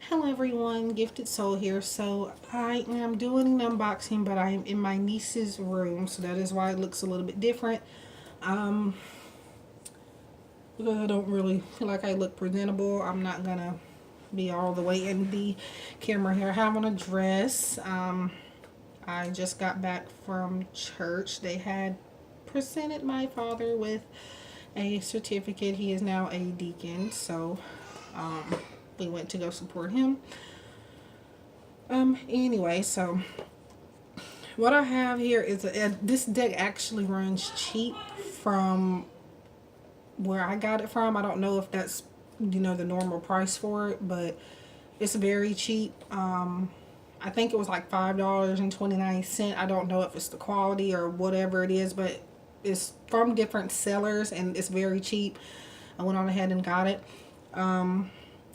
Hello everyone, Gifted Soul here. So I am doing an unboxing, but I am in my niece's room, so that is why it looks a little bit different. Um, because I don't really feel like I look presentable, I'm not gonna be all the way in the camera here. I have on a dress. I just got back from church. They had presented my father with a certificate. He is now a deacon, so we went to go support him. Anyway, so what I have here is this deck actually runs cheap from where I got it from. I don't know if that's the normal price for it, but it's very cheap. I think it was like $5.29. I don't know if it's the quality or whatever it is, but it's from different sellers and it's very cheap. I went on ahead and got it.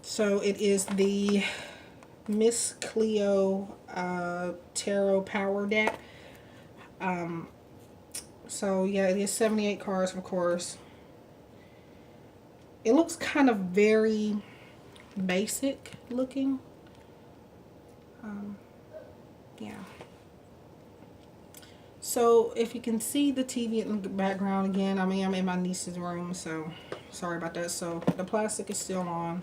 So it is the Miss Cleo Tarot Power Deck. So yeah, it is 78 cards, of course. It looks kind of very basic looking. Yeah. So if you can see the TV in the background again, I mean, I'm in my niece's room, so sorry about that. So the plastic is still on.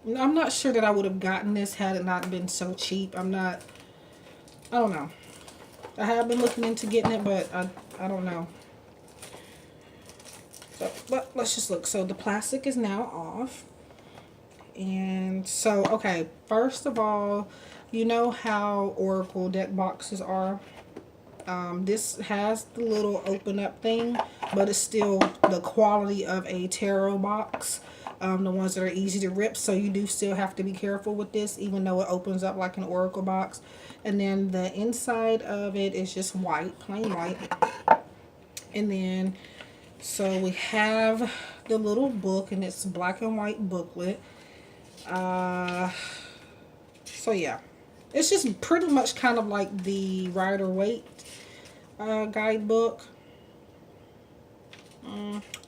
I'm not sure that I would have gotten this had it not been so cheap. I don't know. I have been looking into getting it, but I don't know. So, but let's just look. So the plastic is now off. And so, okay, first of all, you know how Oracle deck boxes are. This has the little open up thing, but it's still the quality of a tarot box. The ones that are easy to rip, so you do still have to be careful with this, even though it opens up like an Oracle box. And then the inside of it is just white, plain white. And then, so we have the little book, and it's a black and white booklet. So yeah, it's just pretty much kind of like the Rider-Waite guidebook.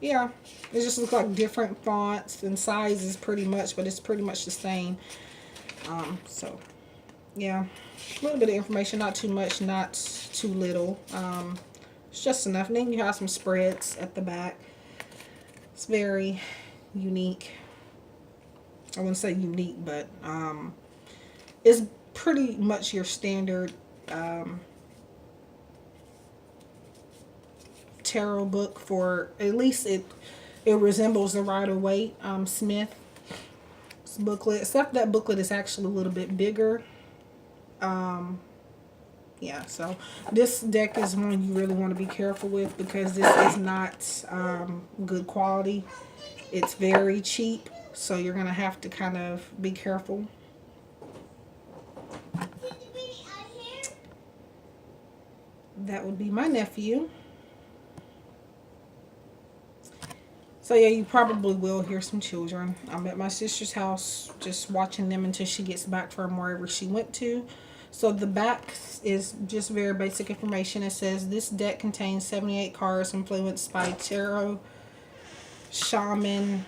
Yeah, it just looks like different fonts and sizes pretty much, but it's pretty much the same. So yeah, a little bit of information, not too much, not too little. It's just enough. And then you have some spreads at the back. It's very unique. I wouldn't say unique, but it's pretty much your standard tarot book. For at least it resembles the Rider-Waite Smith booklet, except that booklet is actually a little bit bigger. Yeah, so this deck is one you really want to be careful with, because this is not good quality. It's very cheap, so you're gonna have to kind of be careful. That would be my nephew. So yeah, you probably will hear some children. I'm at my sister's house just watching them until she gets back from wherever she went to. So the back is just very basic information. It says this deck contains 78 cards influenced by tarot, shaman.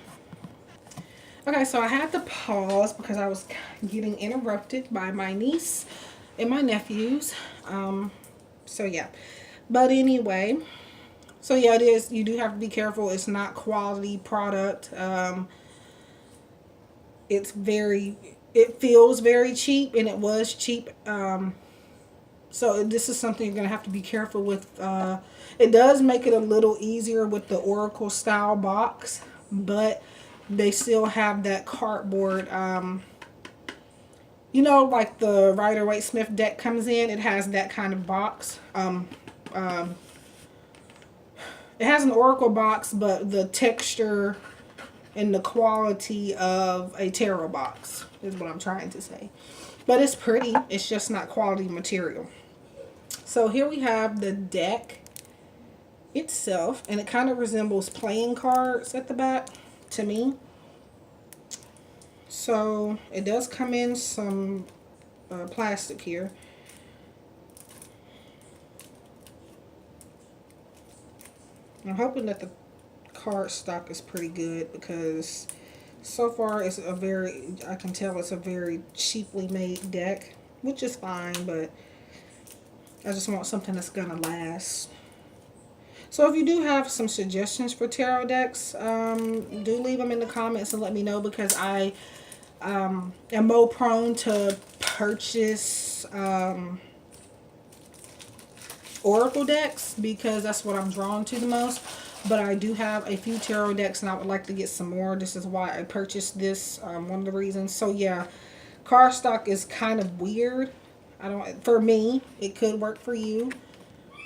Okay, so I had to pause because I was getting interrupted by my niece and my nephews. So yeah, but anyway. So yeah, it is. You do have to be careful. It's not quality product. It's very. It feels very cheap, and it was cheap. So this is something you're gonna have to be careful with. It does make it a little easier with the Oracle style box, but they still have that cardboard. Like the Rider-Waite Smith deck comes in. It has that kind of box. It has an Oracle box, but the texture and the quality of a tarot box is what I'm trying to say. But it's pretty. It's just not quality material. So here we have the deck itself, and it kind of resembles playing cards at the back to me. So it does come in some plastic here. I'm hoping that the card stock is pretty good because so far it's a very, I can tell it's a very cheaply made deck, which is fine, but I just want something that's gonna last. So if you do have some suggestions for tarot decks, do leave them in the comments and let me know, because I am more prone to purchase oracle decks because that's what I'm drawn to the most. But I do have a few tarot decks and I would like to get some more. This is why I purchased this, one of the reasons. So yeah, cardstock is kind of weird. For me, it could work for you.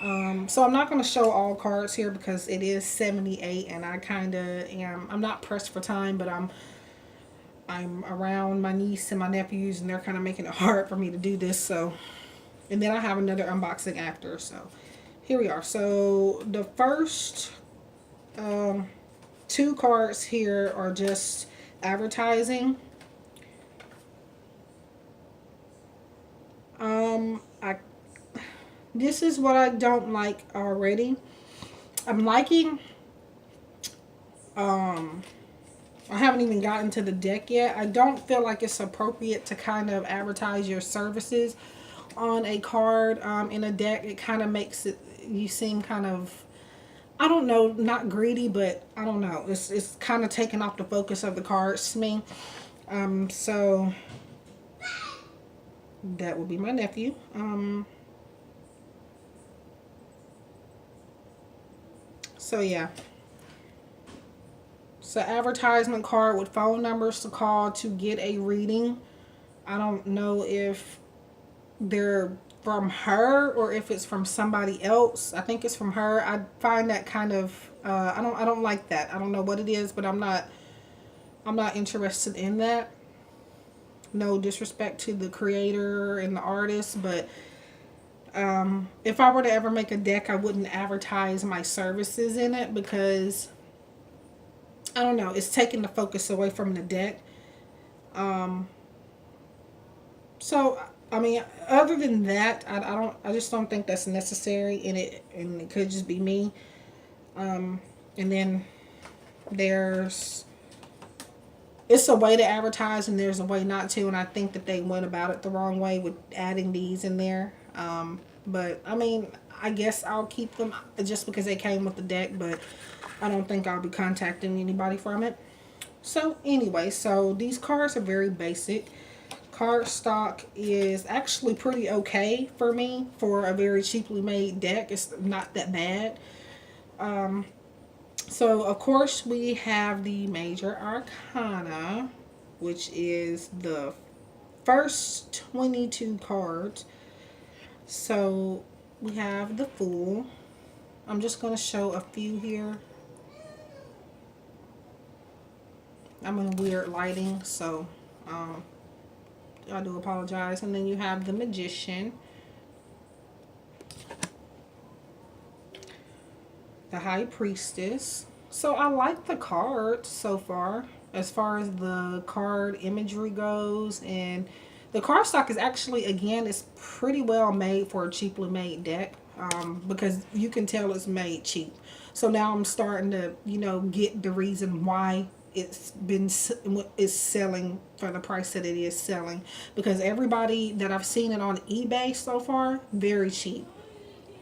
So I'm not going to show all cards here because it is 78 and I kind of am, I'm not pressed for time, but I'm around my niece and my nephews and they're kind of making it hard for me to do this. So, and then I have another unboxing after. So here we are. So the first two cards here are just advertising. This is what I don't like already. I'm liking, I haven't even gotten to the deck yet. I don't feel like it's appropriate to kind of advertise your services on a card in a deck. It kind of makes it, you seem kind of, I don't know, not greedy, but I don't know. It's kind of taking off the focus of the cards to me. So that would be my nephew. So yeah. So advertisement card with phone numbers to call to get a reading. I don't know if they're from her or if it's from somebody else. I think it's from her. I find that kind of I don't like that. I don't know what it is, but I'm not interested in that. No disrespect to the creator and the artist, but if I were to ever make a deck, I wouldn't advertise my services in it because I don't know, it's taking the focus away from the deck. So I mean, other than that, I just don't think that's necessary, and it could just be me. And then it's a way to advertise and there's a way not to, and I think that they went about it the wrong way with adding these in there. But I mean, I guess I'll keep them just because they came with the deck, but I don't think I'll be contacting anybody from it. So anyway, so these cards are very basic. Card stock is actually pretty okay for me for a very cheaply made deck. It's not that bad. So of course we have the major arcana, which is the first 22 cards. So we have the Fool. I'm just going to show a few here. I'm in weird lighting, so I do apologize. And then you have the Magician, the High Priestess. So I like the cards so far as the card imagery goes, and the card stock is actually, again, it's pretty well made for a cheaply made deck, because you can tell it's made cheap. So now I'm starting to, you know, get the reason why it's selling for the price that it is selling, because everybody that I've seen it on eBay so far, very cheap.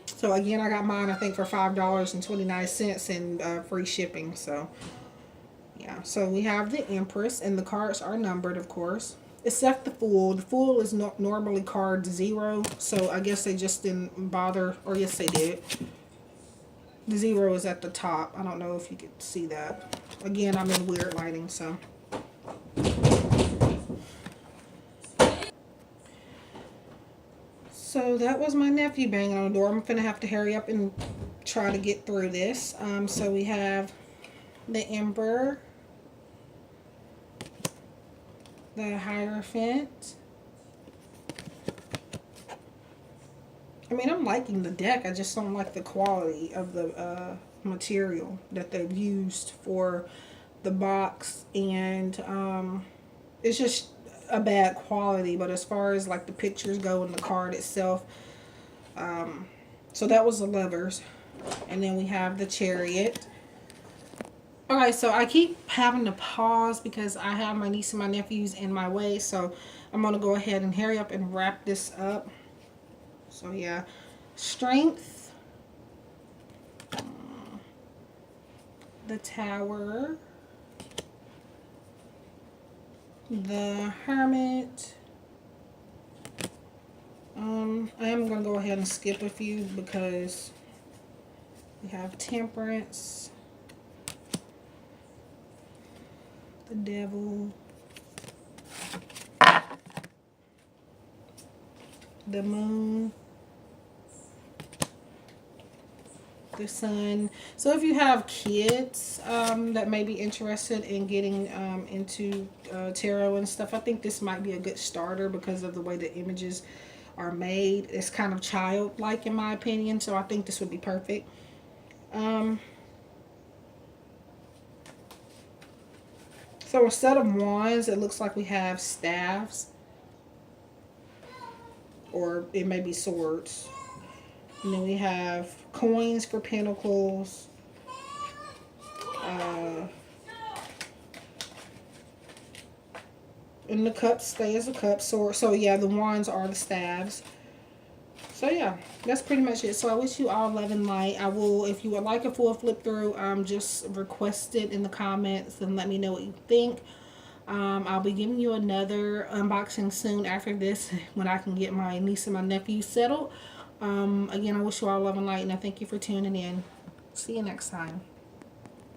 So again, I got mine I think for $5.29 and free shipping. So yeah, so we have the Empress, and the cards are numbered, of course, except the Fool. The Fool is not normally card 0, so I guess they just didn't bother, or yes they did. The 0 is at the top. I don't know if you could see that. Again, I'm in weird lighting, so. So that was my nephew banging on the door. I'm gonna have to hurry up and try to get through this. So we have the Emperor, the Hierophant. I mean, I'm liking the deck. I just don't like the quality of the material that they've used for the box, and it's just a bad quality. But as far as like the pictures go and the card itself, so that was the Lovers. And then we have the Chariot, Okay, so I keep having to pause because I have my niece and my nephews in my way. So I'm going to go ahead and hurry up and wrap this up. So yeah, Strength, the Tower, the Hermit. I am going to go ahead and skip a few because we have Temperance, the Devil, the Moon, the Sun. So if you have kids that may be interested in getting into tarot and stuff, I think this might be a good starter because of the way the images are made. It's kind of childlike in my opinion, so I think this would be perfect. So instead of wands, it looks like we have staves, or it may be swords. And then we have coins for pentacles. And the cups stay as a cup. So yeah, the wands are the staves. So yeah, that's pretty much it. So I wish you all love and light. I will, if you would like a full flip through, just request it in the comments and let me know what you think. I'll be giving you another unboxing soon after this when I can get my niece and my nephew settled. Again, I wish you all love and light, and I thank you for tuning in. See you next time.